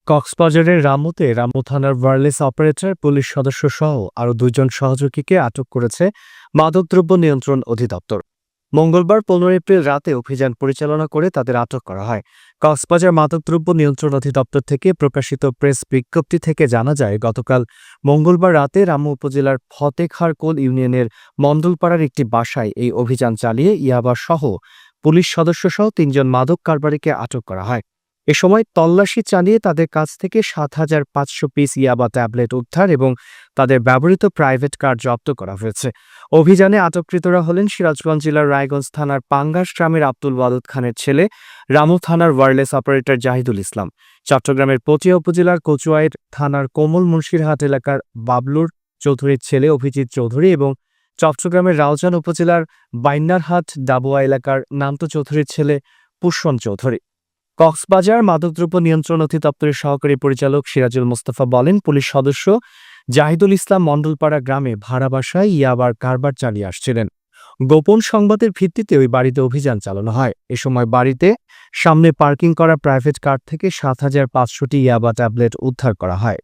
কক্সবাজারের রামুতে রামু থানার wireless operator police সদস্যসহ আরও ২ জন সহযোগীকে আটক করেছে মাদকদ্রব্য নিয়ন্ত্রণ অধিদপ্তর। মঙ্গলবার ১৫ এপ্রিল রাতে অভিযান পরিচালনা করে তাদের আটক করা হয়। কক্সবাজার মাদকদ্রব্য নিয়ন্ত্রণ অধিদপ্তর থেকে প্রকাশিত প্রেস বিজ্ঞপ্তি থেকে জানা যায়, গতকাল মঙ্গলবার রাতে রামু উপজেলার ফতেখারকোল ইউনিয়নের মণ্ডলপাড়ার একটি বাসায় এই অভিযান চালিয়ে ইয়াবাসহ পুলিশ সদস্যসহ ৩ জন মাদক কারবারিকে আটক করা হয়। এ সময় তল্লাশি চালিয়ে তাদের কাছ থেকে ৭,৫০০ পিস ইয়াবা ট্যাবলেট উদ্ধার এবং তাদের ব্যবহৃত প্রাইভেট কার জব্দ করা হয়েছে। অভিযানে আটককৃতরা হলেন সিরাজগঞ্জ জেলার রায়গঞ্জ থানার পাঙ্গাস গ্রামের আব্দুল ওয়াদুদ খানের ছেলে, রামু থানার ওয়্যারলেস অপারেটর জাহিদুল ইসলাম, চট্টগ্রামের পটিয়া উপজেলার কচুয়াইর থানার কোমল মুন্সিরহাট এলাকার বাবলুর চৌধুরীর ছেলে অভিজিৎ চৌধুরী এবং চট্টগ্রামের রাউজান উপজেলার বাইন্নারহাট ডাবুয়া এলাকার নান্ত চৌধুরীর ছেলে পুষ্পন চৌধুরী। কক্সবাজার মাদকদ্রব্য নিয়ন্ত্রণ অধিদপ্তরের সহকারী পরিচালক সিরাজুল মোস্তফা বলেন, পুলিশ সদস্য জাহিদুল ইসলাম মণ্ডলপাড়া গ্রামে ভাড়া বাসায় ইয়াবার কারবার চালিয়ে আসছিলেন। গোপন সংবাদের ভিত্তিতে ওই বাড়িতে অভিযান চালানো হয়। এ সময় বাড়িতে সামনে পার্কিং করা প্রাইভেট কার থেকে ৭,৫০০টি ইয়াবা ট্যাবলেট উদ্ধার করা হয়।